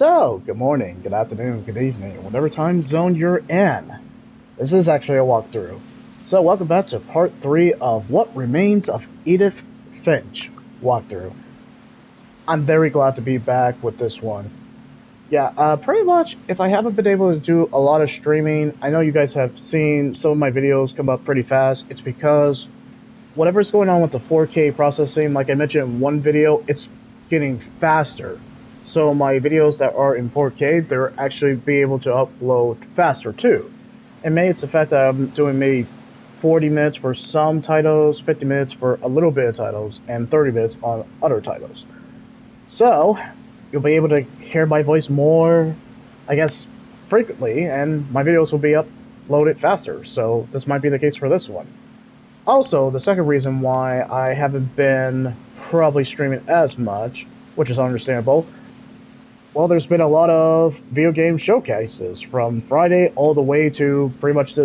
So, good morning, good afternoon, good evening, whatever time zone you're in. This is actually a walkthrough. So, welcome back to part 3 of What Remains of Edith Finch walkthrough. I'm very glad to be back with this one. Yeah, pretty much, if I haven't been able to do a lot of streaming, I know you guys have seen some of my videos come up pretty fast. It's because whatever's going on with the 4K processing, like I mentioned in one video, it's getting faster. So my videos that are in 4K, they're actually be able to upload faster too. And maybe it's the fact that I'm doing maybe 40 minutes for some titles, 50 minutes for a little bit of titles, and 30 minutes on other titles. So you'll be able to hear my voice more, I guess, frequently, and my videos will be uploaded faster. So this might be the case for this one. Also, the second reason why I haven't been probably streaming as much, which is understandable, well, there's been a lot of video game showcases from Friday all the way to pretty much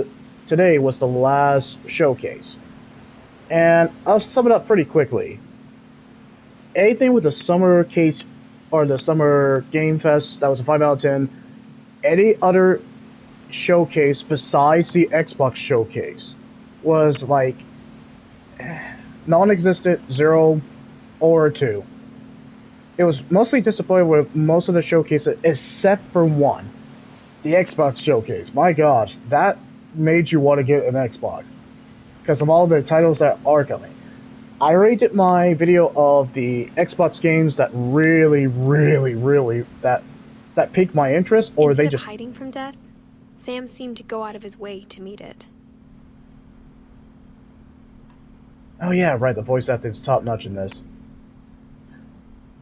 today was the last showcase. And I'll sum it up pretty quickly. Anything with the summer case or the summer game fest that was a 5 out of 10, any other showcase besides the Xbox showcase was like non-existent, 0 or 2. It was mostly disappointed with most of the showcases except for one, the Xbox showcase. My gosh, that made you want to get an Xbox because of all the titles that are coming. I rated my video of the Xbox games that really that piqued my interest, or Instead they of just hiding from death, Sam seemed to go out of his way to meet it. oh yeah, right, the voice acting's top notch in this.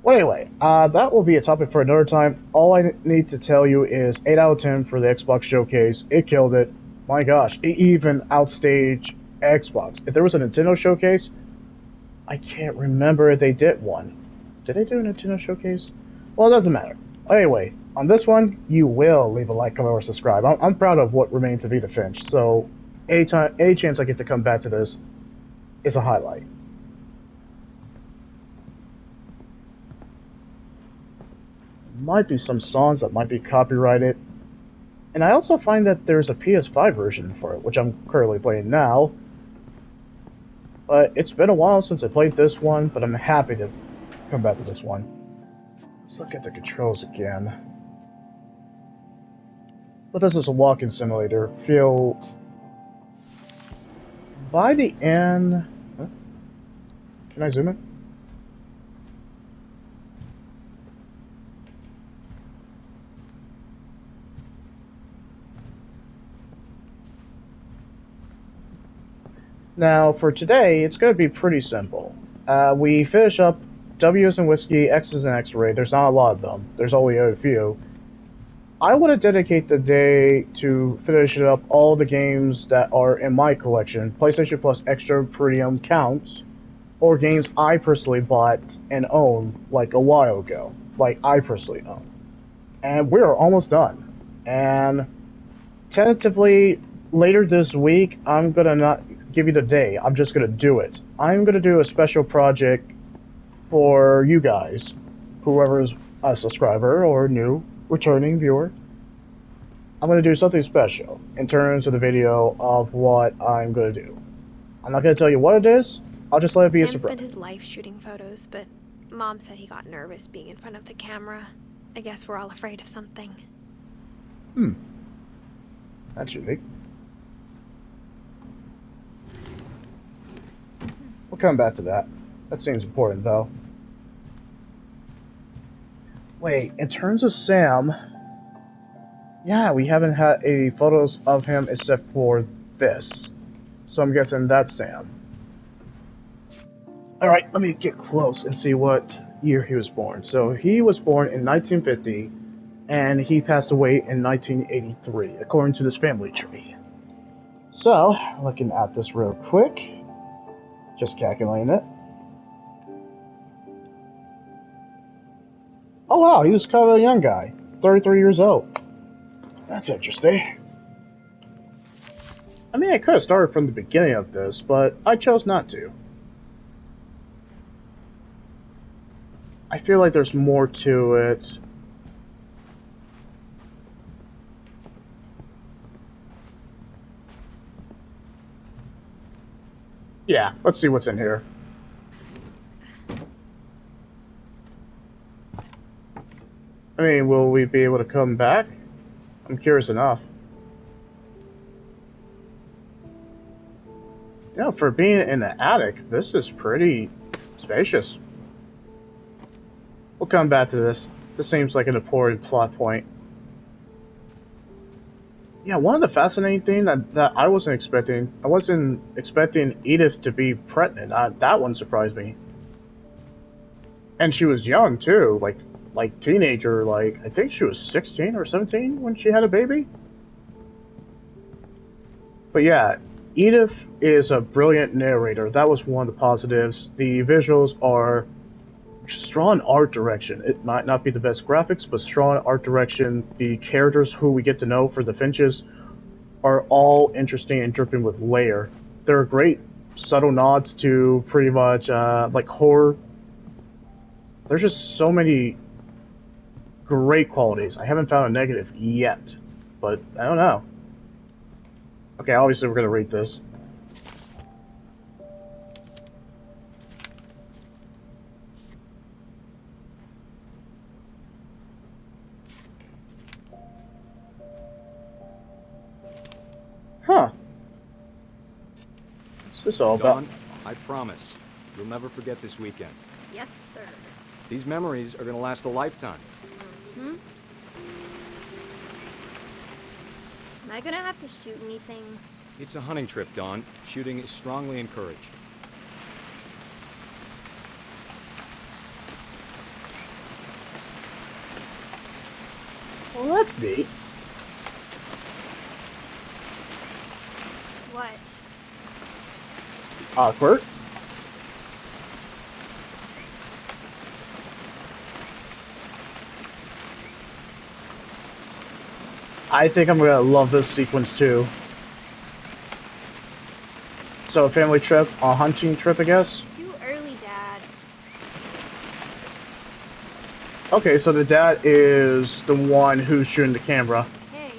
Well, anyway, that will be a topic for another time. All I need to tell you is 8 out of 10 for the Xbox showcase. It killed it. My gosh, it even outstaged Xbox. If there was a Nintendo showcase, I can't remember if they did one. Did they do a Nintendo showcase? Well, it doesn't matter. Anyway, on this one, you will leave a like, comment, or subscribe. I'm proud of what remains of Edith Finch, so any chance I get to come back to this is a highlight. Might be some songs that might be copyrighted. And I also find that there's a PS5 version for it, which I'm currently playing now. But it's been a while since I played this one, but I'm happy to come back to this one. Let's look at the controls again. But this is a walking simulator. Feel by the end. Huh? Can I zoom in? Now, for today, it's going to be pretty simple. We finish up W's and Whiskey, X's and X-Ray. There's not a lot of them. There's only a few. I want to dedicate the day to finishing up all the games that are in my collection. PlayStation Plus Extra Premium counts, or games I personally bought and own like a while ago. Like I personally own. And we're almost done. And tentatively, later this week, I'm gonna not give you the day. I'm just gonna do it. I'm gonna do a special project for you guys, whoever is a subscriber or new returning viewer. I'm gonna do something special in terms of the video of what I'm gonna do. I'm not gonna tell you what it is. I'll just let it be a Sam surprise. spent his life shooting photos, but Mom said he got nervous being in front of the camera. I guess we're all afraid of something. That's unique. We'll come back to that. That seems important, though. Wait, in terms of Sam, yeah, we haven't had any photos of him except for this. So I'm guessing that's Sam. Alright, let me get close and see what year he was born. So he was born in 1950, and he passed away in 1983, according to this family tree. So, looking at this real quick, just calculating it. Oh wow, he was kind of a young guy, 33 years old. That's interesting. I mean, I could have started from the beginning of this, but I chose not to. I feel like there's more to it. Yeah, let's see what's in here. I mean, will we be able to come back? I'm curious enough. You know, for being in the attic, this is pretty spacious. We'll come back to this. This seems like an important plot point. Yeah, one of the fascinating things that I wasn't expecting Edith to be pregnant. That one surprised me. And she was young too, like teenager, like I think she was 16 or 17 when she had a baby. But yeah, Edith is a brilliant narrator. That was one of the positives. The visuals are strong art direction. It might not be the best graphics, but strong art direction. The characters who we get to know for the Finches are all interesting and dripping with layer. There are great subtle nods to pretty much like horror. There's just so many great qualities. I haven't found a negative yet, but I don't know. Okay, obviously we're gonna read this. Huh. What's this all about? Dawn, I promise, you'll never forget this weekend. Yes, sir. These memories are gonna last a lifetime. Hmm? Am I gonna have to shoot anything? It's a hunting trip, Dawn. Shooting is strongly encouraged. Well, that's neat. What? Awkward. I think I'm gonna love this sequence too. So, a family trip, a hunting trip, I guess? It's too early, Dad. Okay, so the dad is the one who's shooting the camera. Hey.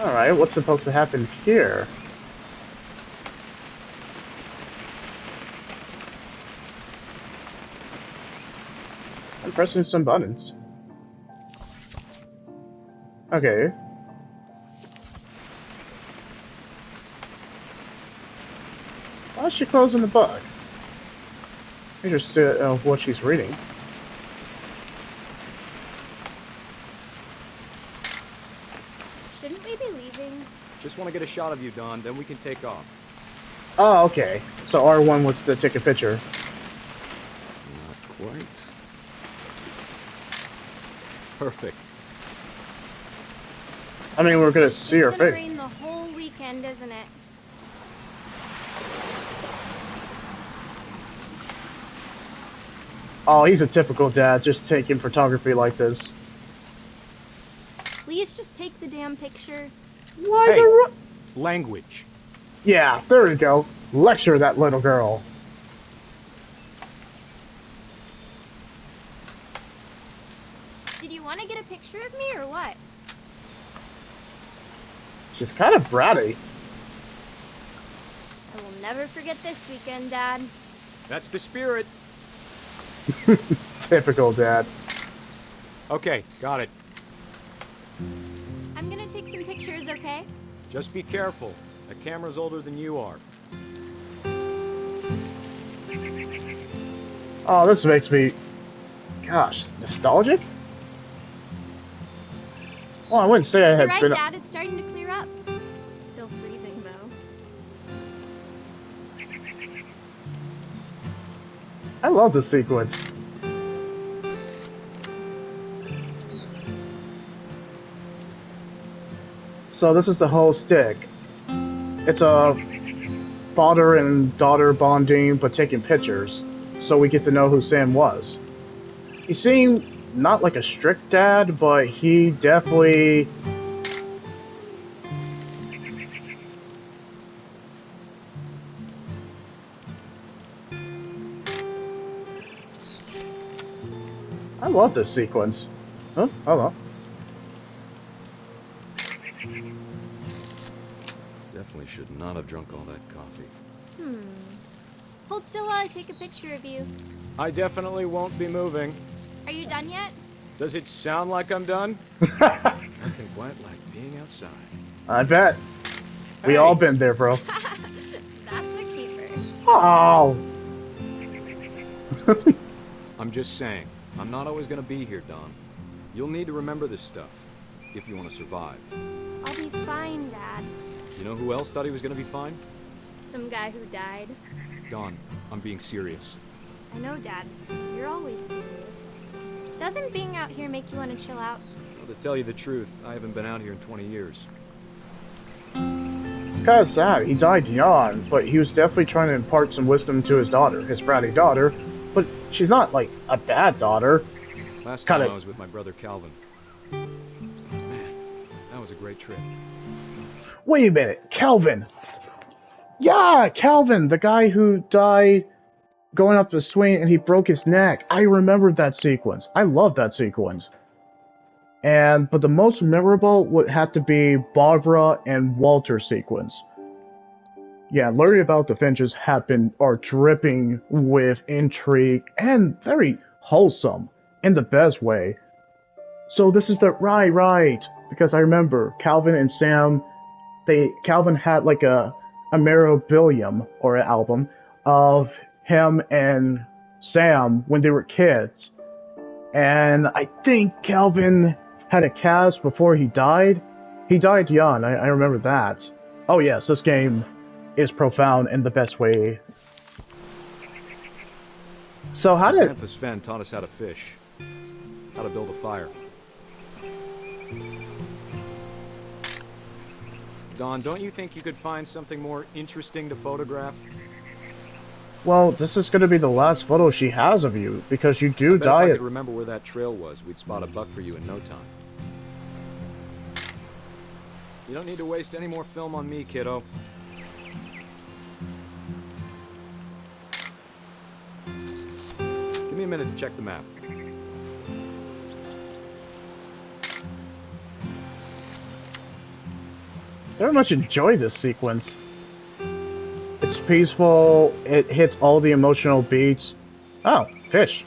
Alright, what's supposed to happen here? I'm pressing some buttons. Okay. Why is she closing the book? Interested of what she's reading. Shouldn't we be leaving? Just want to get a shot of you, Dawn, then we can take off. Oh, okay. So R1 was to take a picture. Not quite. Perfect. I mean, we're gonna see her It's gonna face. rain the whole weekend, isn't it? Oh, he's a typical dad, just taking photography like this. Please just take the damn picture. Why Hey. the Language. Yeah, there we go. Lecture that little girl. Did you want to get a picture of me or what? She's kind of bratty. I will never forget this weekend, Dad. That's the spirit. Typical dad. Okay, got it. I'm gonna take some pictures, okay? Just be careful. That camera's older than you are. Oh, this makes me, gosh, nostalgic? Well, I wouldn't say I You're had right, been. Dad. It's starting to clear up. Still freezing, though. I love this sequence. So this is the whole stick. It's a father and daughter bonding, but taking pictures, so we get to know who Sam was. He seemed not like a strict dad, but he definitely love this sequence. Huh? Hello. Definitely should not have drunk all that coffee. Hold still while I take a picture of you. I definitely won't be moving. Are you done yet? Does it sound like I'm done? Nothing quite like being outside. I bet. We Hey. all been there, bro. That's a keeper. Oh! I'm just saying, I'm not always gonna be here, Don. You'll need to remember this stuff, if you want to survive. I'll be fine, Dad. You know who else thought he was gonna be fine? Some guy who died. Don, I'm being serious. I know, Dad. You're always serious. Doesn't being out here make you want to chill out? Well, to tell you the truth, I haven't been out here in 20 years. Kinda sad. He died young, but he was definitely trying to impart some wisdom to his daughter, his bratty daughter. But she's not, like, a bad daughter. Last time Kinda- I was with my brother Calvin. Man, that was a great trip. Wait a minute, Calvin! Yeah, Calvin, the guy who died going up the swing and he broke his neck. I remember that sequence. I love that sequence. But the most memorable would have to be Barbara and Walter sequence. Yeah, learning about the Finches are dripping with intrigue and very wholesome in the best way. So this is the right, because I remember Calvin and Sam. Calvin had like a memorabilium or an album of him and Sam when they were kids, and I think Calvin had a cast before he died. He died young. I remember that. Oh yes, this game is profound in the best way. So how did... Grandpa Sven taught us how to fish, how to build a fire. Don, don't you think you could find something more interesting to photograph? Well, this is going to be the last photo she has of you, because you do I bet die if I at... could remember where that trail was, we'd spot a buck for you in no time. You don't need to waste any more film on me, kiddo. Give me a minute to check the map. I very much enjoy this sequence. It's peaceful, it hits all the emotional beats. Oh, fish.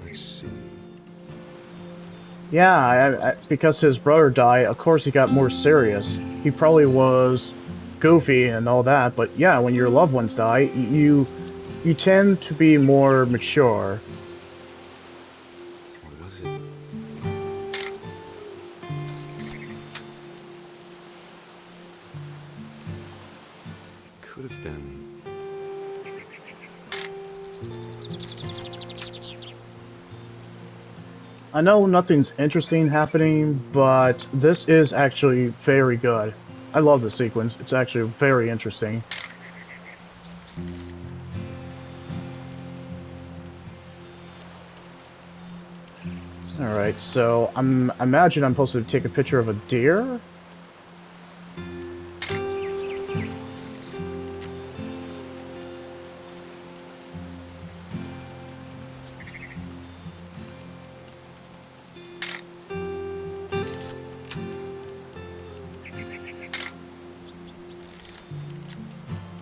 Let's see. Yeah, because his brother died, of course he got more serious. He probably was goofy and all that, but yeah, when your loved ones die, you tend to be more mature. What was it? Could have been... I know nothing's interesting happening, but this is actually very good. I love this sequence. It's actually very interesting. Alright, so I imagine I'm supposed to take a picture of a deer?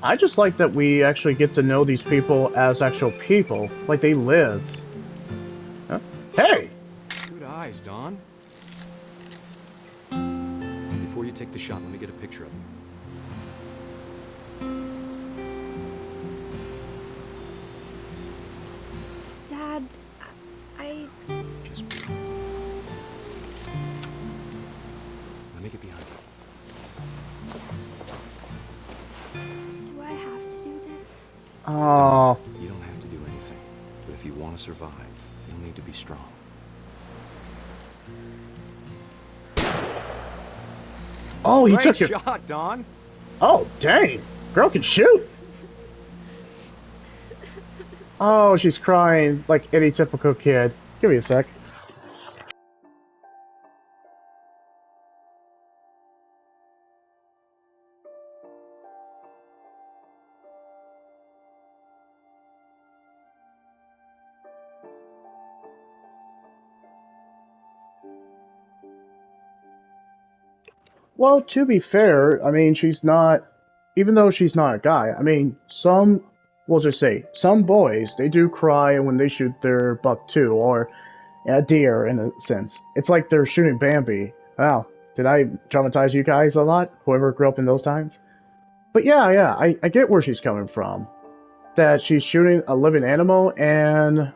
I just like that we actually get to know these people as actual people, like they lived. Huh? Hey! Good eyes, Don. Before you take the shot, let me get a picture of him. Dad, I... Just be. Let me get behind you. Do I have to do this? Oh, You don't have to do anything. But if you want to survive, you'll need to be strong. oh, he Great took it. shot, Don. Oh, dang! Girl can shoot. Oh, she's crying like any typical kid. Give me a sec. Well, to be fair, I mean, she's not, even though she's not a guy, I mean, we'll just say, some boys, they do cry when they shoot their buck too, or a deer in a sense. It's like they're shooting Bambi. Wow, did I traumatize you guys a lot? Whoever grew up in those times? But yeah, I get where she's coming from. That she's shooting a living animal, and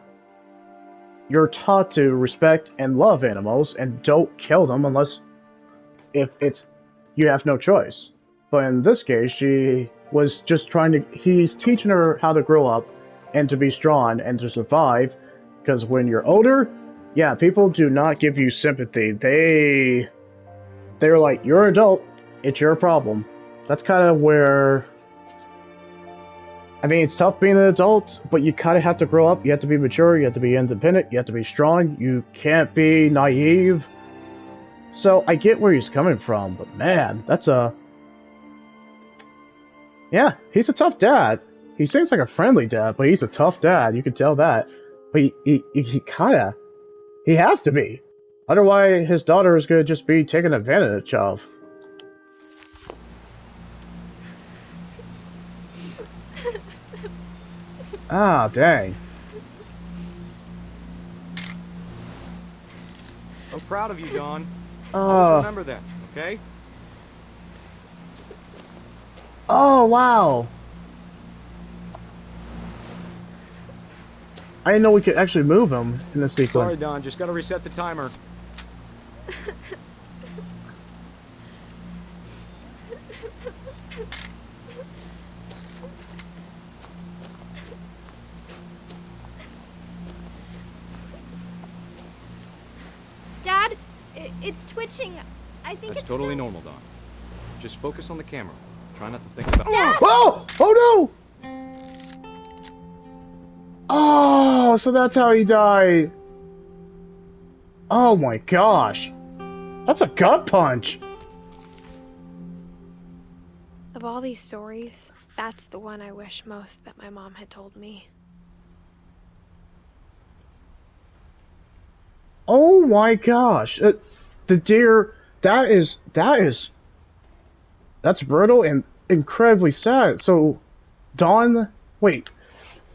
you're taught to respect and love animals, and don't kill them unless if it's you have no choice. But in this case, she was just he's teaching her how to grow up and to be strong and to survive, because when you're older, yeah, people do not give you sympathy. They're like, you're an adult, it's your problem. That's kind of where, I mean, it's tough being an adult, but you kind of have to grow up. You have to be mature, you have to be independent, you have to be strong, you can't be naive. So I get where he's coming from, but man, yeah, he's a tough dad. He seems like a friendly dad, but he's a tough dad, you can tell that. But he has to be. Otherwise, his daughter is going to just be taken advantage of. Ah, dang. I'm proud of you, Dawn. Always remember that, okay? Oh, wow. I didn't know we could actually move him in the sequence. Sorry, Dawn. Just gotta reset the timer. Dad, it's twitching. I think That's it's totally normal, Dawn. Just focus on the camera. Try not to think about. Dad! Whoa! Oh no! Oh, so that's how he died. Oh my gosh. That's a gut punch. Of all these stories, that's the one I wish most that my mom had told me. Oh my gosh. The deer, that's brutal and incredibly sad. So, Dawn, wait,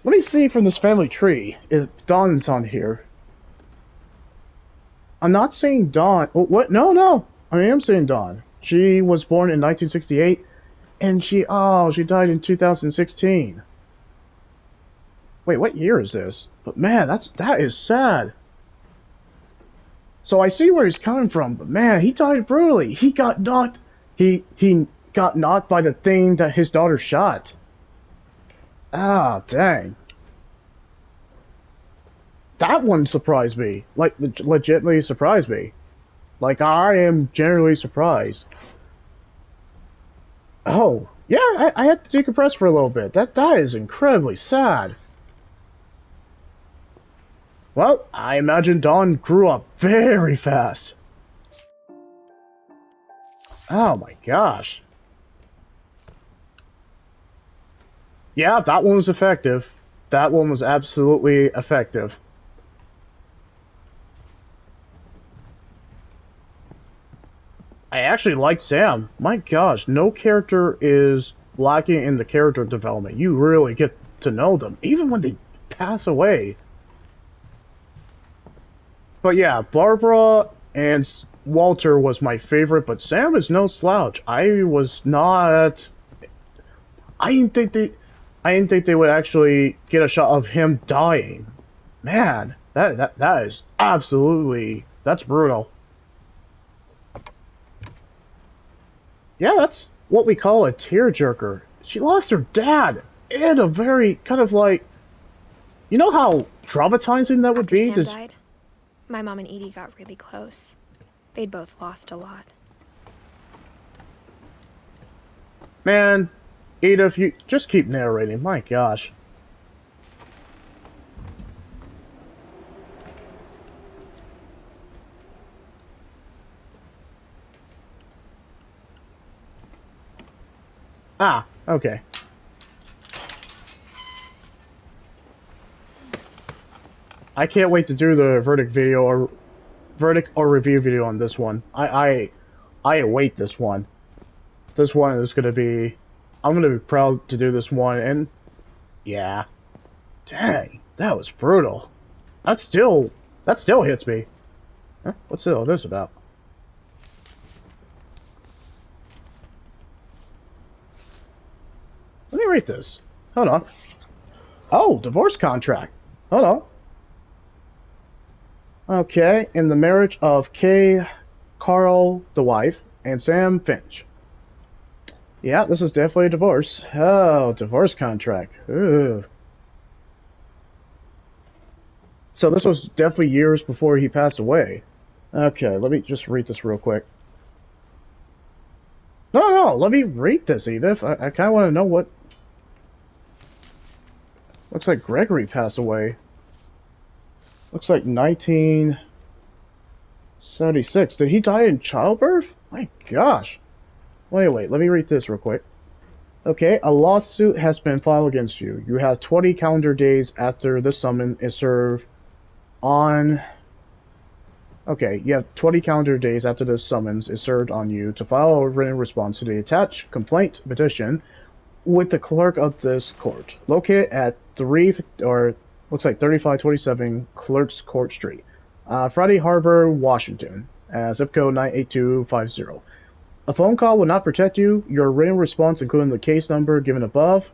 let me see from this family tree if Dawn's on here. I'm not saying Dawn. Oh, what? No. I am saying Dawn. She was born in 1968, and she died in 2016. Wait, what year is this? But man, that is sad. So I see where he's coming from, but man, he died brutally. He got knocked. He got knocked by the thing that his daughter shot. Ah, dang. That one surprised me. Like, legitimately surprised me. Like, I am generally surprised. Oh, yeah, I had to decompress for a little bit. That is incredibly sad. Well, I imagine Dawn grew up very fast. Oh my gosh. Yeah, that one was effective. That one was absolutely effective. I actually like Sam. My gosh, no character is lacking in the character development. You really get to know them, even when they pass away. But yeah, Barbara and Walter was my favorite, but Sam is no slouch. I didn't think they would actually get a shot of him dying. Man, that is absolutely, that's brutal. Yeah, that's what we call a tearjerker. She lost her dad in a very kind of like, you know how traumatizing that would After be? Sam died, my mom and Edie got really close. They'd both lost a lot. Man, Edith, you just keep narrating. My gosh. Ah, okay. I can't wait to do the verdict or review video on this one. I await this one. This one is gonna be... I'm gonna be proud to do this one, and... Yeah. Dang, that was brutal. That still hits me. Huh? What's all this about? Let me read this. Hold on. Oh, divorce contract. Hold on. Okay, in the marriage of Kay, Carl, the wife, and Sam Finch. Yeah, this is definitely a divorce. Oh, divorce contract. Ooh. So this was definitely years before he passed away. Okay, let me just read this real quick. No, let me read this, Edith. I kind of want to know what... Looks like Gregory passed away. Looks like 1976. Did he die in childbirth? My gosh. Wait, let me read this real quick. Okay, a lawsuit has been filed against you. You have 20 calendar days after the summons is served on... Okay, you have 20 calendar days after the summons is served on you to file a written response to the attached complaint petition with the clerk of this court, located at 3527 Clerks Court Street, Friday Harbor, Washington, zip code 98250. A phone call will not protect you. Your written response, including the case number given above,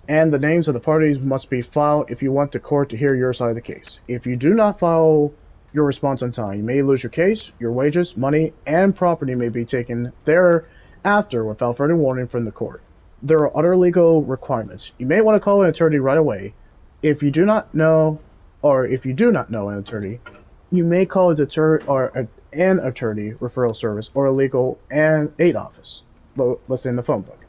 and the names of the parties must be filed if you want the court to hear your side of the case. If you do not file your response on time, you may lose your case, your wages, money, and property may be taken thereafter without further warning from the court. There are other legal requirements. You may want to call an attorney right away. If you do not know an attorney, you may call an attorney referral service or a legal aid office listed in the phone book.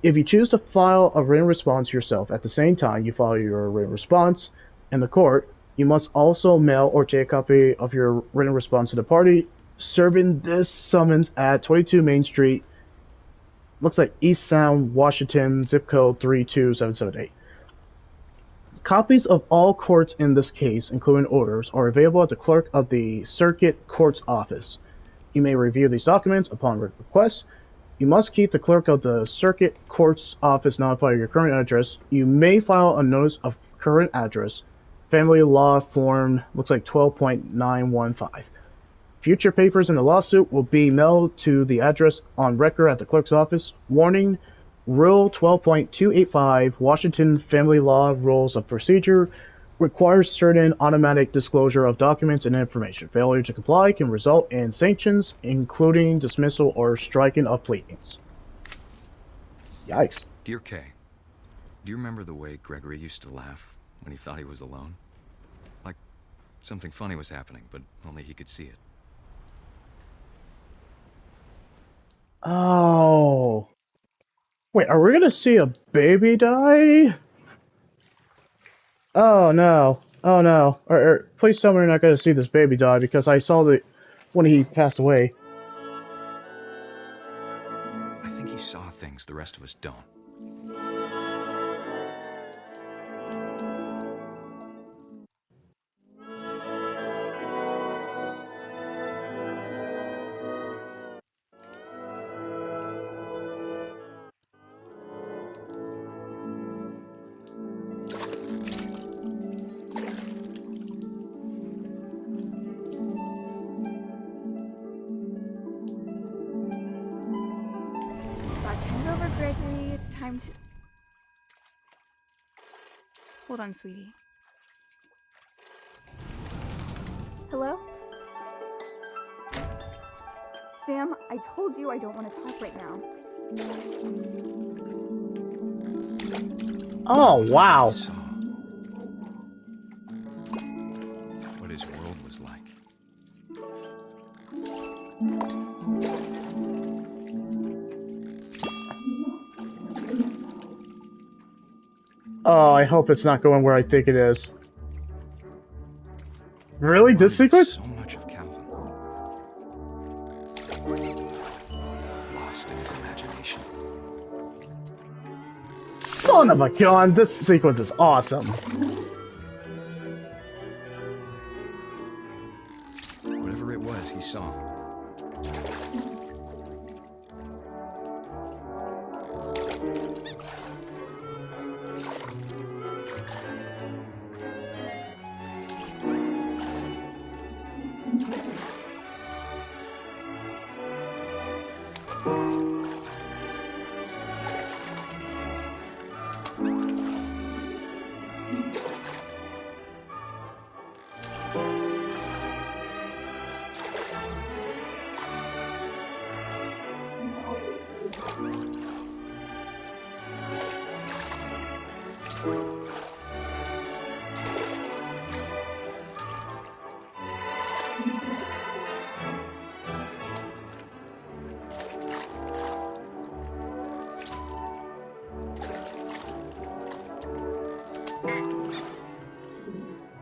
If you choose to file a written response yourself at the same time you file your written response in the court, you must also mail or take a copy of your written response to the party serving this summons at 22 Main Street, looks like East Sound, Washington, zip code 32778. Copies of all courts in this case, including orders, are available at the clerk of the circuit court's office. You may review these documents upon request. You must keep the clerk of the circuit court's office notified of your current address. You may file a notice of current address. Family law form looks like 12.915. Future papers in the lawsuit will be mailed to the address on record at the clerk's office. Warning, Rule 12.285, Washington Family Law Rules of Procedure, requires certain automatic disclosure of documents and information. Failure to comply can result in sanctions, including dismissal or striking of pleadings. Yikes. Dear Kay, do you remember the way Gregory used to laugh when he thought he was alone? Like something funny was happening, but only he could see it. Oh. Wait, are we gonna see a baby die? Oh no. Oh no. Please tell me we're not gonna see this baby die, because I saw the when he passed away. I think he saw things the rest of us don't. Bartender's over, Gregory. It's time to... Hold on, sweetie. Hello? Sam, I told you I don't want to talk right now. Oh wow. Saw what his world was like. Oh, I hope it's not going where I think it is. Really? This sequence? So much of Calvin. Lost in his imagination. Son of a gun, this sequence is awesome. Whatever it was he saw,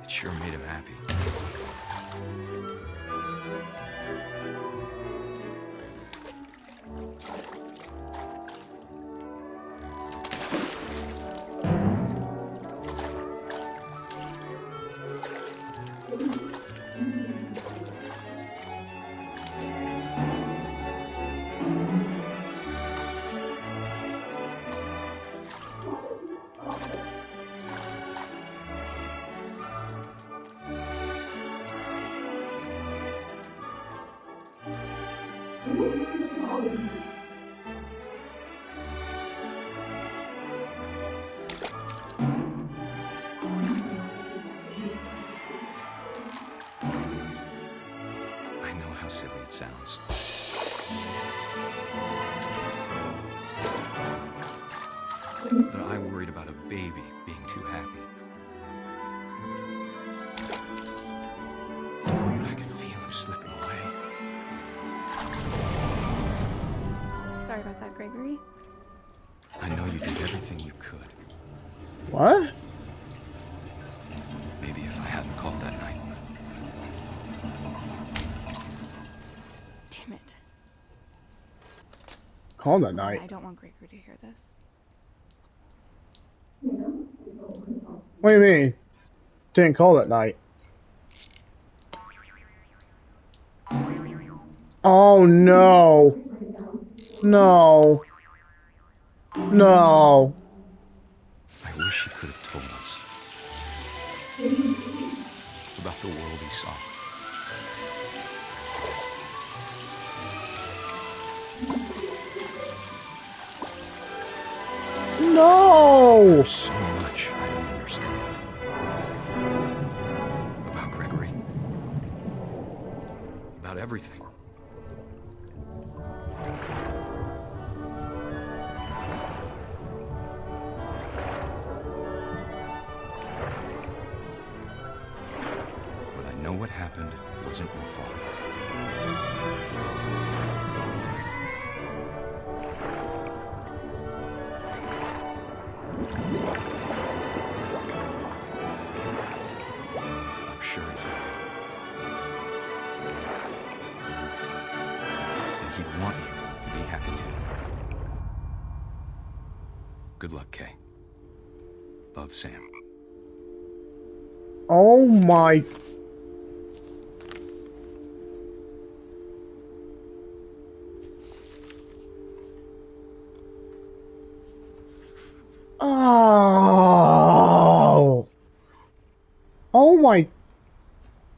It sure made him happy. I know how silly it sounds. But I worried about a baby being too happy. But I could feel him slipping away. Sorry about that, Gregory. I know you did everything you could. What? Maybe if I hadn't called that night. Damn it. Call that night. I don't want Gregory to hear this. What do you mean? Didn't call that night. Oh no. No. No. I wish he could have told us about the world he saw. No. There's so much I don't understand about Gregory, about everything. But I know what happened wasn't your fault. I'm sure he's happy. And he'd want you to be happy too. Good luck, Kay. Love, Sam. Oh my. Oh. Oh my.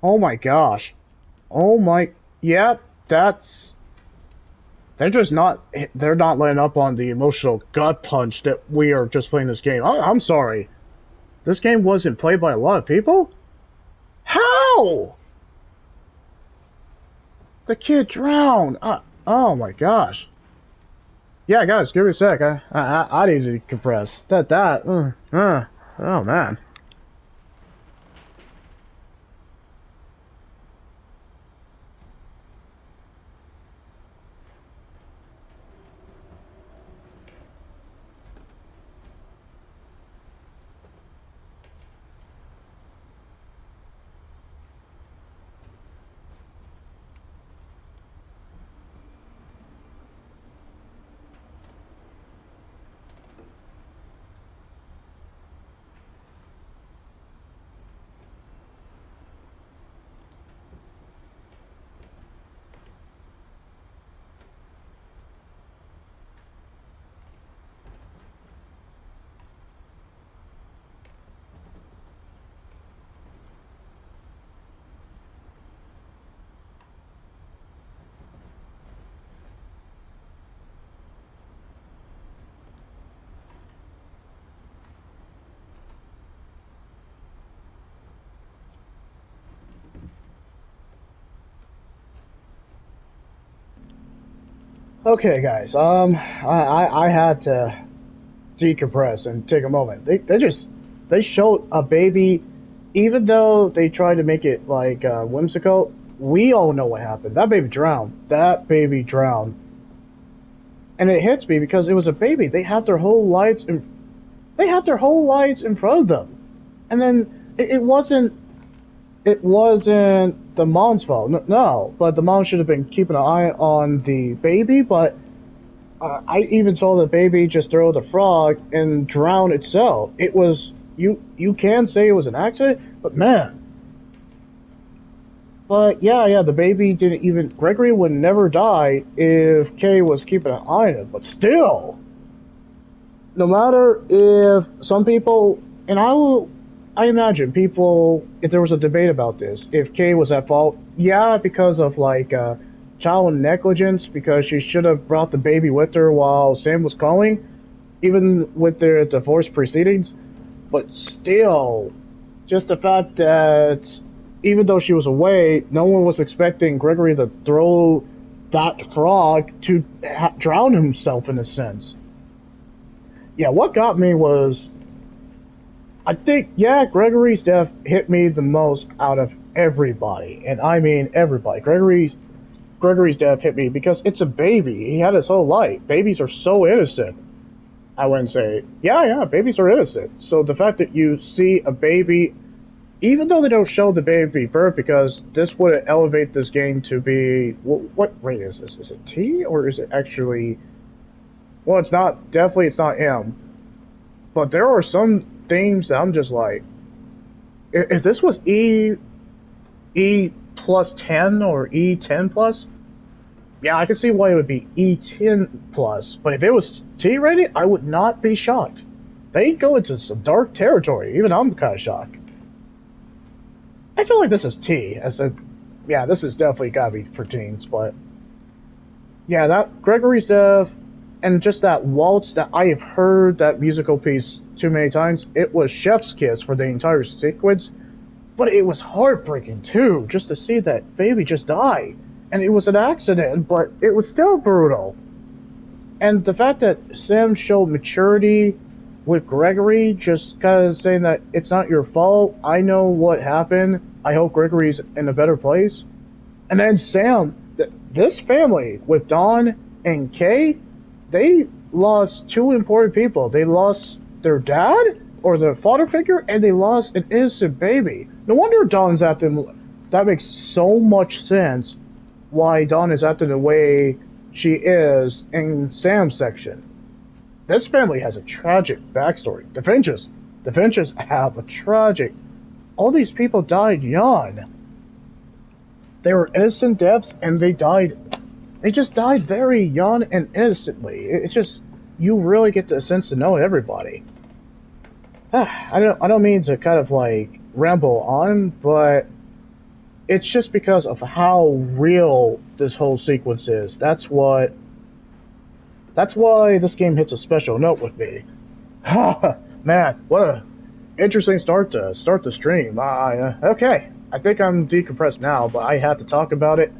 Oh my gosh. Oh my. Yep, that's. They're not letting up on the emotional gut punch that we are just playing this game. I'm sorry. This game wasn't played by a lot of people? How? The kid drowned. Oh my gosh. Yeah, guys, give me a sec. I need to decompress. Oh man. Okay, guys. I had to decompress and take a moment. They showed a baby, even though they tried to make it like whimsical. We all know what happened. That baby drowned. That baby drowned, and it hits me because it was a baby. They had their whole lives in front of them, and then it wasn't the mom's fault. No, no, but the mom should have been keeping an eye on the baby. But I even saw the baby just throw the frog and drown itself. It was you can say it was an accident, but man. But yeah, the baby didn't even. Gregory would never die if Kay was keeping an eye on him. But still, no matter if some people, and I imagine people, if there was a debate about this, if Kay was at fault, yeah, because of like child negligence, because she should have brought the baby with her while Sam was calling, even with their divorce proceedings. But still, just the fact that even though she was away, no one was expecting Gregory to throw that frog to drown himself in a sense. Yeah, what got me was I think, yeah, Gregory's death hit me the most out of everybody, and I mean everybody. Gregory's death hit me because it's a baby. He had his whole life. Babies are so innocent. I wouldn't say, yeah, babies are innocent. So the fact that you see a baby, even though they don't show the baby birth, because this would elevate this game to be what rate is this? Is it T or is it actually? Well, it's not. Definitely, it's not M. But there are some things that I'm just like, if this was E plus 10 or E10 plus, yeah, I could see why it would be E10 plus. But if it was T rated, I would not be shocked. They go into some dark territory. Even I'm kind of shocked. I feel like this is T. Yeah, this is definitely gotta be for teens. But yeah, that Gregory's death and just that waltz that I have heard that musical piece too many times. It was chef's kiss for the entire sequence. But it was heartbreaking too, just to see that baby just die. And it was an accident, but it was still brutal. And the fact that Sam showed maturity with Gregory, just kind of saying that it's not your fault, I know what happened, I hope Gregory's in a better place. And then Sam, this family with Dawn and Kay, they lost two important people. They lost their dad, or their father figure, and they lost an innocent baby. No wonder Dawn's acting. That makes so much sense why Dawn is acting the way she is in Sam's section. This family has a tragic backstory. The Finches have a tragic. All these people died young. They were innocent deaths, and they died. They just died very young and innocently. It's just you really get the sense to know everybody. I don't mean to kind of like ramble on, but it's just because of how real this whole sequence is. That's why this game hits a special note with me. Man, what a interesting start the stream. Okay, I think I'm decompressed now, but I had to talk about it.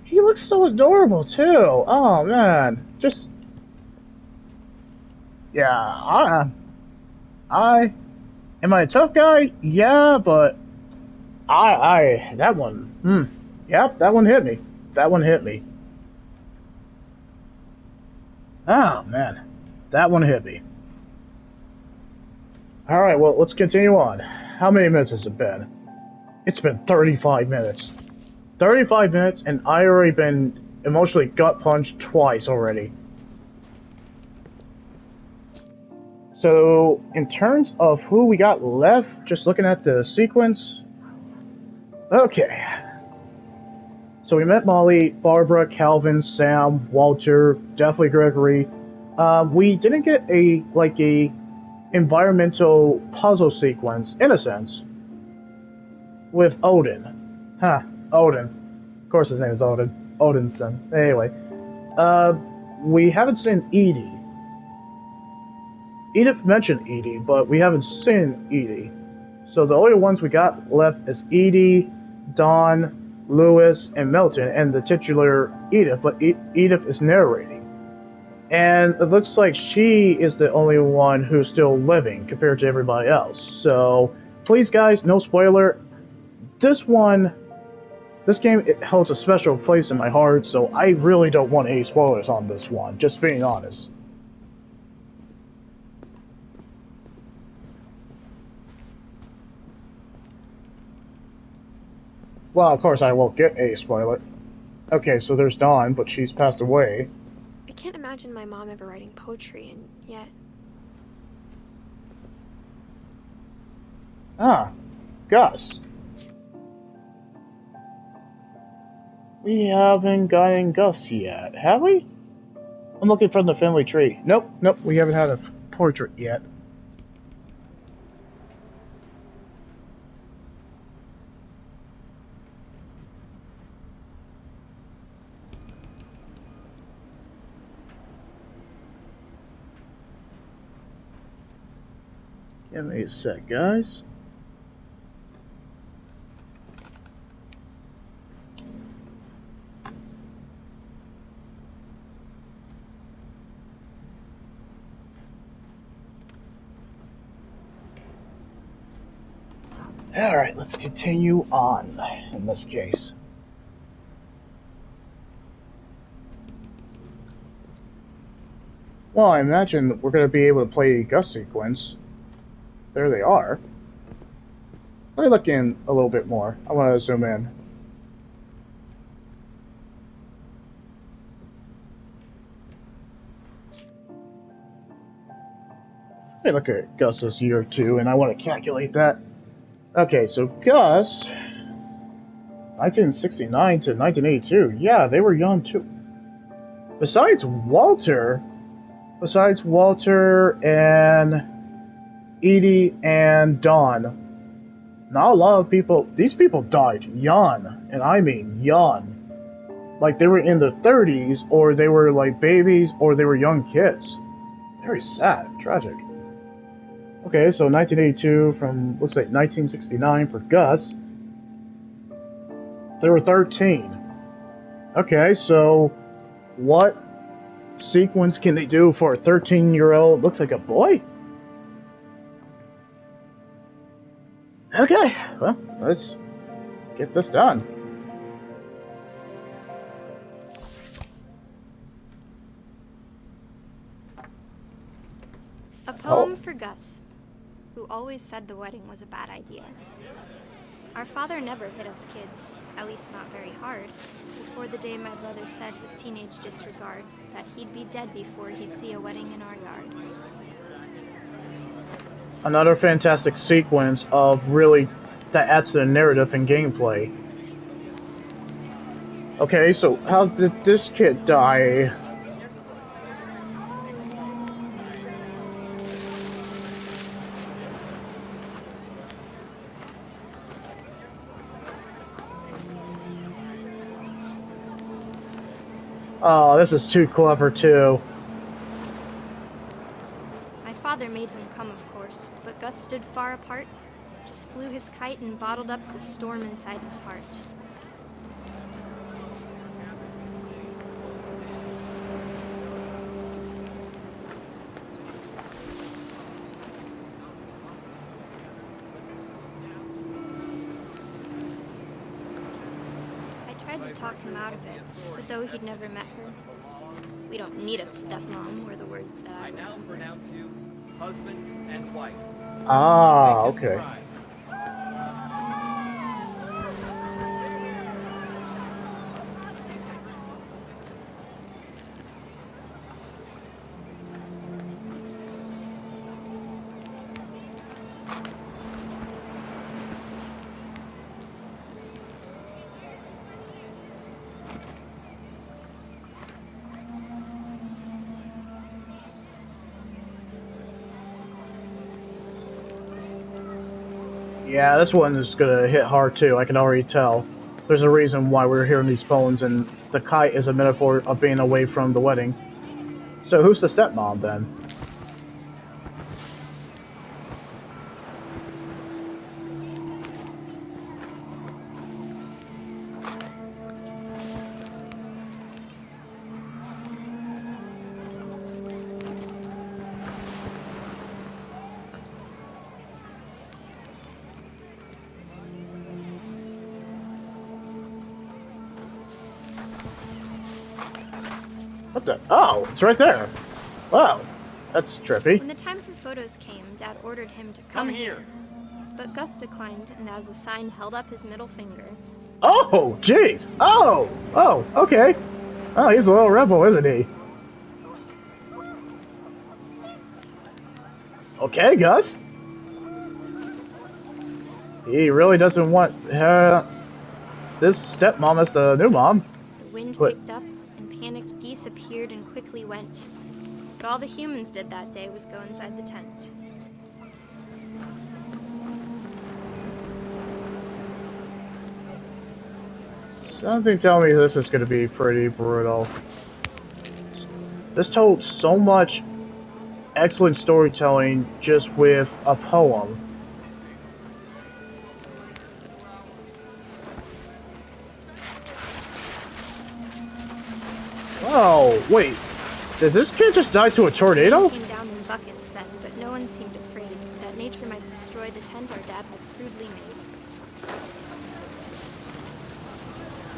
He looks so adorable too. Oh man, just yeah. I am I a tough guy? Yeah, but that one. Yep, that one hit me. That one hit me. Oh man, that one hit me. All right, well, let's continue on. How many minutes has it been? It's been 35 minutes. 35 minutes, and I already been emotionally gut punched twice already. So, in terms of who we got left, just looking at the sequence. Okay. So we met Molly, Barbara, Calvin, Sam, Walter, definitely Gregory. We didn't get a environmental puzzle sequence, in a sense, with Odin. Odin. Of course his name is Odin. Odin's son. Anyway. We haven't seen Edie. Edith mentioned Edie, but we haven't seen Edie. So the only ones we got left is Edie, Dawn, Lewis, and Milton, and the titular Edith, but Edith is narrating. And it looks like she is the only one who's still living compared to everybody else. So, please guys, no spoiler. This game, it holds a special place in my heart, so I really don't want any spoilers on this one, just being honest. Well, of course I won't get a spoiler. Okay, so there's Dawn, but she's passed away. I can't imagine my mom ever writing poetry, and yet. Ah, Gus. We haven't gotten Gus yet, have we? I'm looking from the family tree. Nope, we haven't had a portrait yet. Give me a sec, guys. Alright, let's continue on in this case. Well, I imagine we're going to be able to play Gus sequence. There they are. Let me look in a little bit more. I want to zoom in. Let me look at Gus's year too, and I want to calculate that. Okay, so Gus, 1969 to 1982. Yeah, they were young too. Besides Walter and Edie and Dawn, not a lot of people, these people died young, and I mean young. Like they were in their 30s, or they were like babies, or they were young kids. Very sad, tragic. Okay, so 1982 from, looks like 1969 for Gus. They were 13. Okay, so what sequence can they do for a 13-year-old? Looks like a boy? Okay, well, let's get this done. A poem for Gus, who always said the wedding was a bad idea. Our father never hit us kids, at least not very hard, before the day my brother said with teenage disregard that he'd be dead before he'd see a wedding in our yard. Another fantastic sequence of really that adds to the narrative and gameplay. Okay, so how did this kid die? Oh, this is too clever too. My father made him come, of course, but Gus stood far apart, just flew his kite and bottled up the storm inside his heart. I tried to talk him out of it, but though he'd never met her, we don't need a stepmom, were the words that I now remember. pronounce you husband and wife. Ah, okay. Yeah, this one is gonna hit hard too, I can already tell. There's a reason why we're hearing these poems, and the kite is a metaphor of being away from the wedding. So who's the stepmom then? Oh, it's right there. Wow, that's trippy. When the time for photos came, Dad ordered him to Come here. But Gus declined, and as a sign held up his middle finger. Oh, jeez. Oh, okay. Oh, he's a little rebel, isn't he? Okay, Gus. He really doesn't want this stepmom as the new mom. The wind What? picked up, and panicked geese appeared and quickly went. But all the humans did that day was go inside the tent. Something tell me this is going to be pretty brutal. This told so much excellent storytelling just with a poem. Oh, wait. Did this kid just die to a tornado? It came down in buckets then, but no one seemed afraid that nature might destroy the tent our dad had crudely made.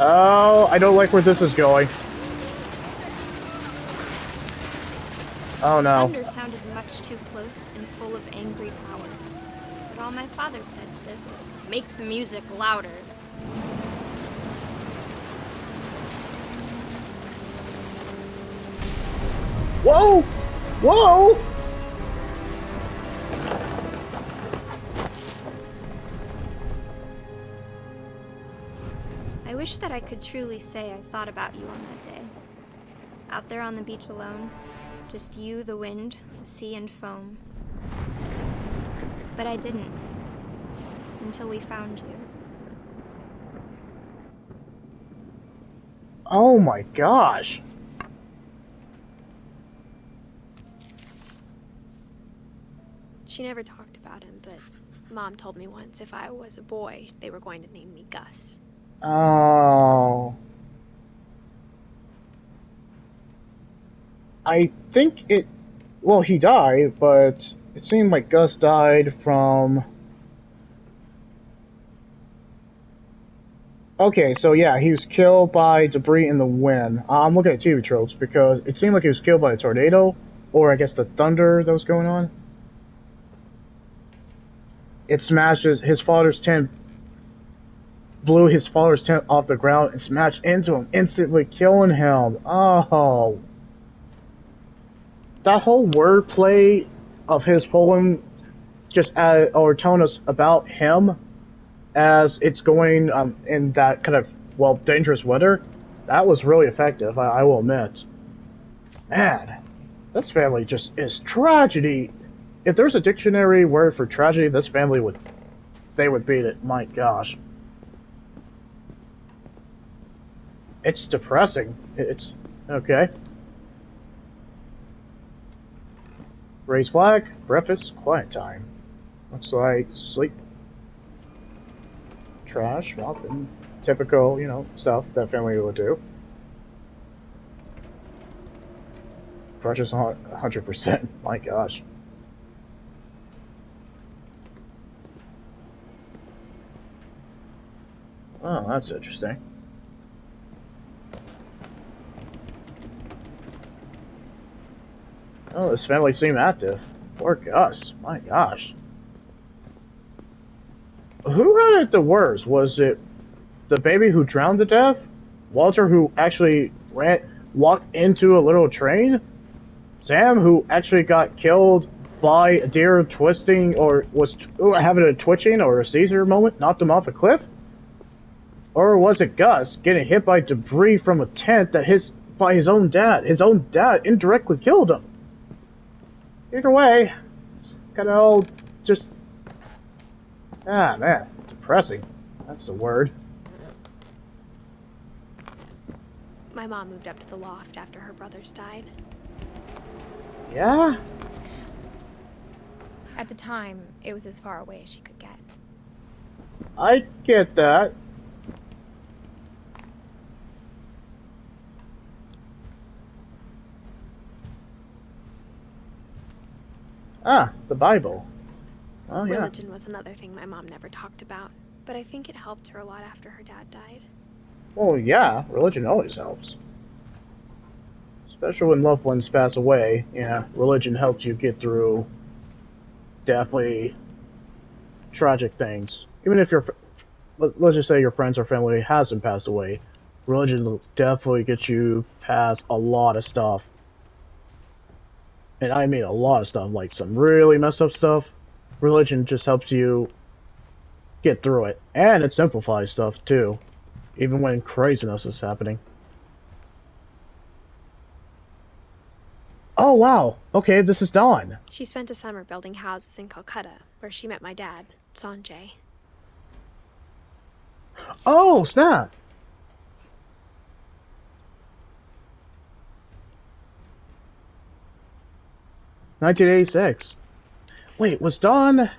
Oh, I don't like where this is going. Oh no. Thunder sounded much too close and full of angry power. But all my father said to this was, "Make the music louder." Whoa! Whoa! I wish that I could truly say I thought about you on that day. Out there on the beach alone, just you, the wind, the sea, and foam. But I didn't. Until we found you. Oh my gosh. She never talked about him, but Mom told me once if I was a boy, they were going to name me Gus. Oh. I think it... Well, he died, but it seemed like Gus died from... Okay, so yeah, he was killed by debris in the wind. I'm looking at TV tropes because it seemed like he was killed by a tornado, or I guess the thunder that was going on. It smashed his father's tent, blew his father's tent off the ground and smashed into him, instantly killing him. Oh. That whole wordplay of his poem just or telling us about him as it's going in that kind of, well, dangerous weather, that was really effective, I will admit. Man, this family just is tragedy. If there's a dictionary word for tragedy, this family would beat it. My gosh. It's depressing. It's okay. Raise flag, breakfast, quiet time. Looks like sleep. Trash, well, typical, stuff that family would do. Crushes 100%. My gosh. Oh, that's interesting. Oh, this family seemed active. Poor Gus. My gosh. Who had it the worst? Was it the baby who drowned to death? Walter, who actually walked into a little train? Sam, who actually got killed by a deer twisting, or was having a twitching or a seizure moment, knocked him off a cliff? Or was it Gus getting hit by debris from a tent that by his own dad? His own dad indirectly killed him. Either way, it's kind of all just... Ah, man, depressing. That's the word. My mom moved up to the loft after her brothers died. Yeah? At the time, it was as far away as she could get. I get that. Ah, the Bible. Oh, yeah. Religion was another thing my mom never talked about, but I think it helped her a lot after her dad died. Well, yeah, religion always helps. Especially when loved ones pass away, yeah, religion helps you get through definitely tragic things. Even if let's just say your friends or family hasn't passed away, religion will definitely get you past a lot of stuff. And I mean a lot of stuff, like some really messed up stuff. Religion just helps you get through it. And it simplifies stuff too, even when craziness is happening. Oh wow, okay, this is Dawn. She spent a summer building houses in Calcutta, where she met my dad, Sanjay. Oh, snap! "1986. Wait, was Dawn...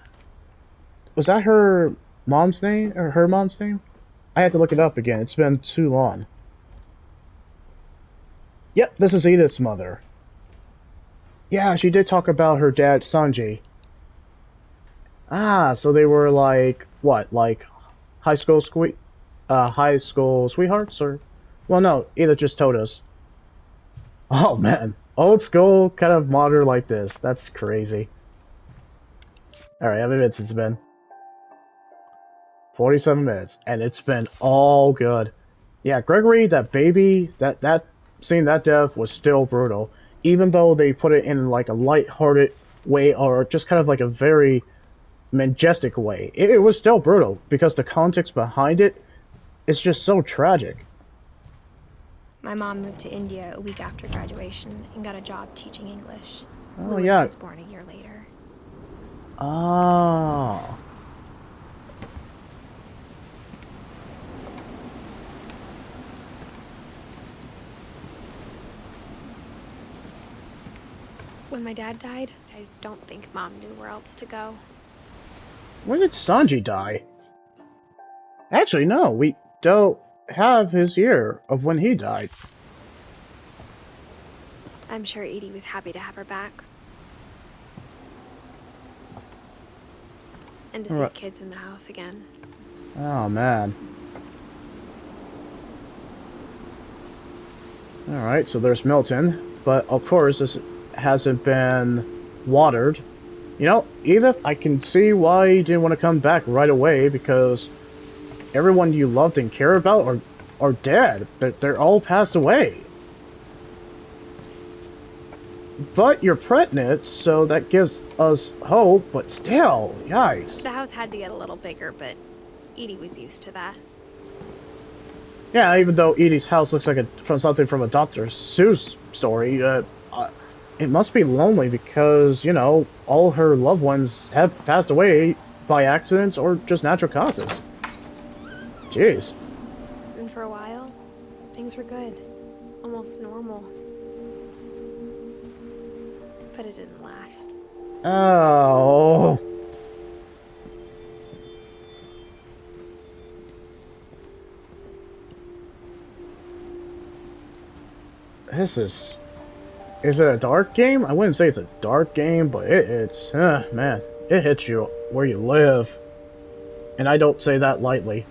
Was that her mom's name? Or her mom's name? I had to look it up again. It's been too long. Yep, this is Edith's mother. Yeah, she did talk about her dad, Sanjay. Ah, so they were like, what, like high school sweethearts, or? Well, no, Edith just told us. Oh man, old school, kind of modern like this. That's crazy. Alright, how many minutes it's been? 47 minutes, and it's been all good. Yeah, Gregory, that baby, that seeing that death was still brutal. Even though they put it in like a light-hearted way, or just kind of like a very majestic way, it was still brutal, because the context behind it is just so tragic. My mom moved to India a week after graduation and got a job teaching English. Oh, Louis yeah. was born a year later. Oh. When my dad died, I don't think Mom knew where else to go. When did Sanji die? Actually, no, we don't have his year of when he died. I'm sure Edie was happy to have her back. And to see Right. kids in the house again. Oh, man. Alright, so there's Milton. But, of course, this hasn't been watered. You know, Edith, I can see why you didn't want to come back right away, because everyone you loved and cared about are dead. They're all passed away. But you're pregnant, so that gives us hope, but still, yikes. The house had to get a little bigger, but Edie was used to that. Yeah, even though Edie's house looks like something from a Dr. Seuss story, it must be lonely because, you know, all her loved ones have passed away by accidents or just natural causes. Jeez. And for a while, things were good. Almost normal. But it didn't last. Oh. This is... Is it a dark game? I wouldn't say it's a dark game, but it's... man, it hits you where you live. And I don't say that lightly.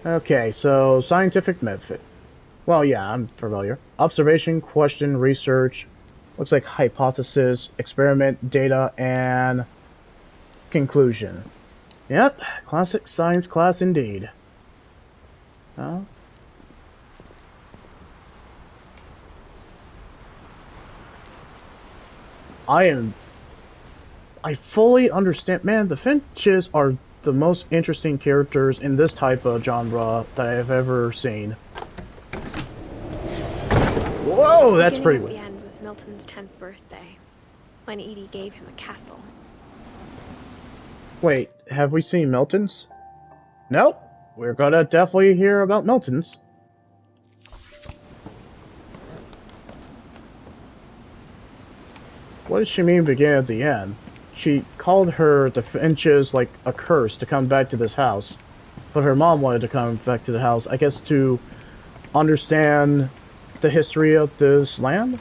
Okay, so scientific method. Well, yeah, I'm familiar. Observation, question, research. Looks like hypothesis, experiment, data, and conclusion. Yep, classic science class indeed. Oh. I fully understand. Man, the Finches are the most interesting characters in this type of genre that I've ever seen. Whoa, that's pretty Beginning weird. at the end was Milton's 10th birthday, when Edie gave him a castle. Wait, have we seen Milton's? Nope. We're gonna definitely hear about Milton's. What does she mean beginning at the end? She called her the Finches like a curse to come back to this house. But her mom wanted to come back to the house, I guess to understand the history of this land?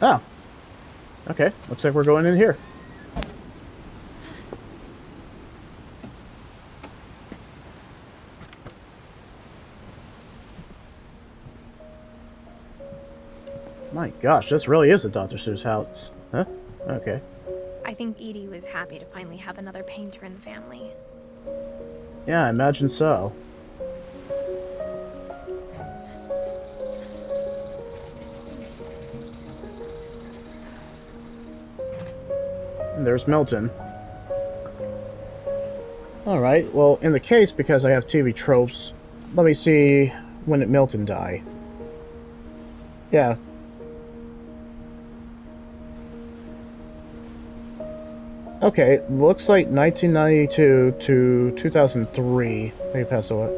Oh. Okay, looks like we're going in here. My gosh, this really is a Dr. Seuss house. Huh? Okay. I think Edie was happy to finally have another painter in the family. Yeah, I imagine so. And there's Milton. Alright, well, in the case, because I have TV tropes, let me see when did Milton die. Yeah. Okay, looks like 1992 to 2003 they passed away.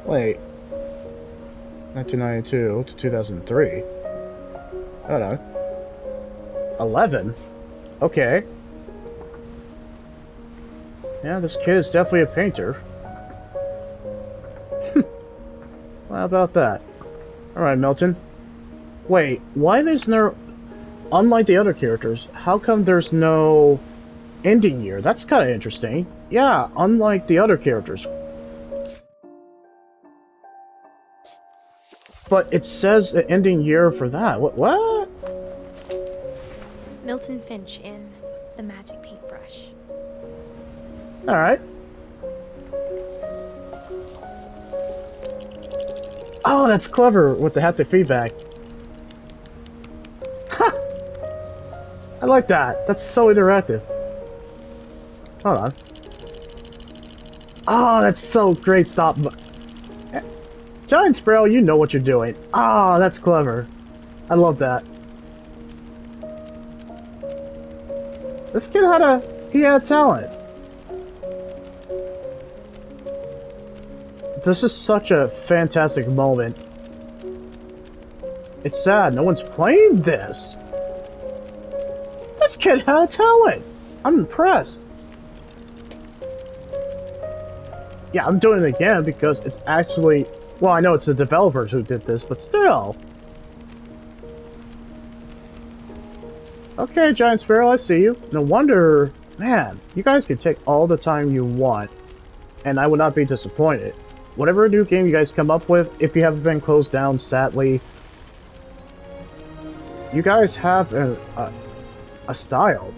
Wait. 1992 to 2003. Hold on. 11? Okay. Yeah, this kid is definitely a painter. Well, how about that? Alright, Milton. Wait, why there's no... Unlike the other characters, how come there's no ending year? That's kind of interesting. Yeah, unlike the other characters. But it says an ending year for that. What? Milton Finch in The Magic Paintbrush. Alright. Oh, that's clever with the haptic feedback. Ha! I like that. That's so interactive. Hold on. Oh, that's so great. Stop. Giant Sparrow, you know what you're doing. Ah, that's clever. I love that. This kid had talent. This is such a fantastic moment. It's sad, no one's playing this. This kid had talent. I'm impressed. Yeah, I'm doing it again because it's actually... Well, I know it's the developers who did this, but still. Okay, Giant Sparrow, I see you. No wonder... Man, you guys can take all the time you want, and I would not be disappointed. Whatever new game you guys come up with, if you haven't been closed down, sadly, you guys have a style.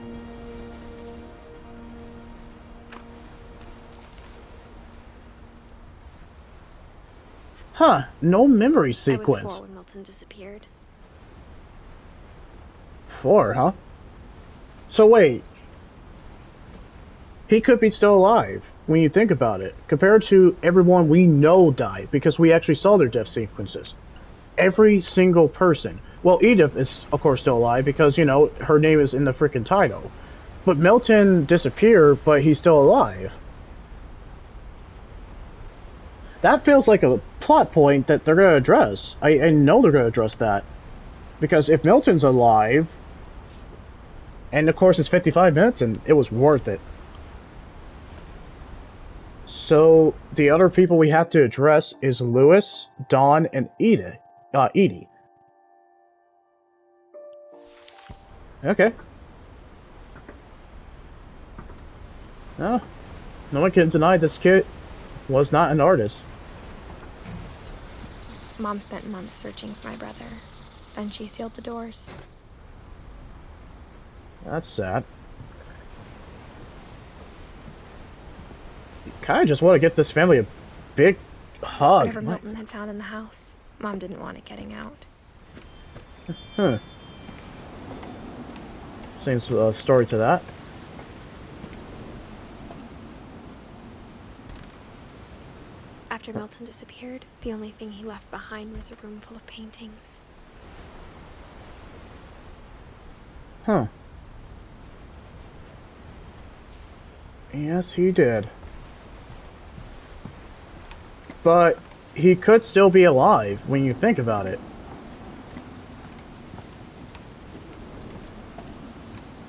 Huh, no memory I sequence. was 4 when Milton disappeared. 4, huh? So wait. He could be still alive, when you think about it, compared to everyone we know died, because we actually saw their death sequences. Every single person. Well, Edith is, of course, still alive, because, you know, her name is in the freaking title. But Milton disappeared, but he's still alive. That feels like a plot point that they're going to address. I know they're going to address that. Because if Milton's alive, and of course it's 55 minutes, and it was worth it. So, the other people we have to address is Lewis, Dawn, and Edie. Okay. No one can deny this kid was not an artist. Mom spent months searching for my brother. Then she sealed the doors. That's sad. You kind of just want to get this family a big hug. Whatever Milton had found in the house, Mom didn't want it getting out. Huh. Seems a story to that. After Milton disappeared, the only thing he left behind was a room full of paintings. Huh. Yes, he did. But he could still be alive when you think about it.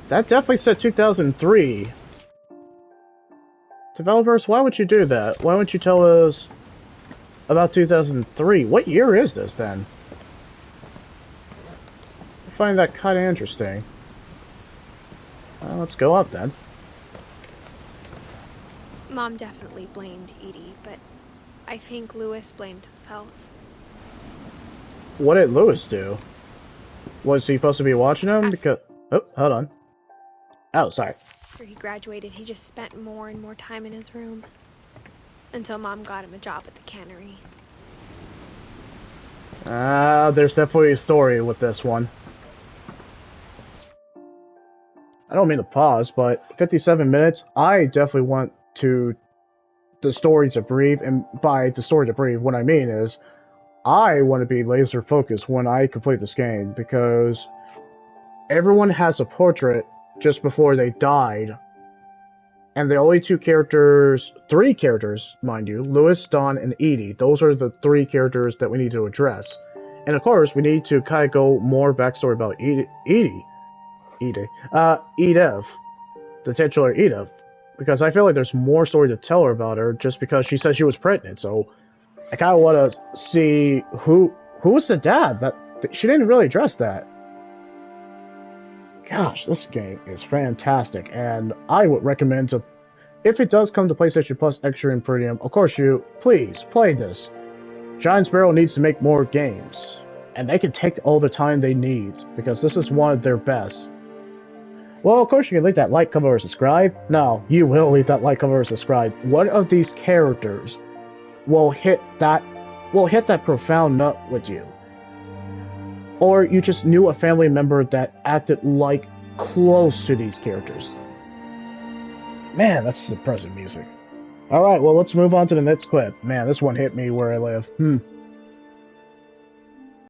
That definitely said 2003. Developers, why would you do that? Why wouldn't you tell us about 2003? What year is this then? find that kind of interesting. Let's go up then. Mom definitely blamed Edie, but I think Lewis blamed himself. What did Lewis do? Was he supposed to be watching him? Because... Oh, hold on. Oh, sorry. After he graduated, he just spent more and more time in his room. Until Mom got him a job at the cannery. There's definitely a story with this one. I don't mean to pause, but 57 minutes, I definitely want the story to breathe, and by the story to breathe, what I mean is, I want to be laser focused when I complete this game, because everyone has a portrait just before they died, and the only three characters, mind you, Lewis, Dawn, and Edie, those are the three characters that we need to address. And of course, we need to kind of go more backstory about Edith, the titular Edith, because I feel like there's more story to tell her about her just because she said she was pregnant. So I kind of want to see who was the dad. That she didn't really address that. Gosh, this game is fantastic, and I would recommend to, if it does come to PlayStation Plus Extra and Premium, of course please play this. Giant Sparrow needs to make more games, and they can take all the time they need, because this is one of their best. Well, of course you can leave that like, comment, or subscribe. No, you will leave that like, comment, or subscribe. One of these characters will hit that profound note with you. Or you just knew a family member that acted like close to these characters. Man, that's depressing music. Alright, well let's move on to the next clip. Man, this one hit me where I live.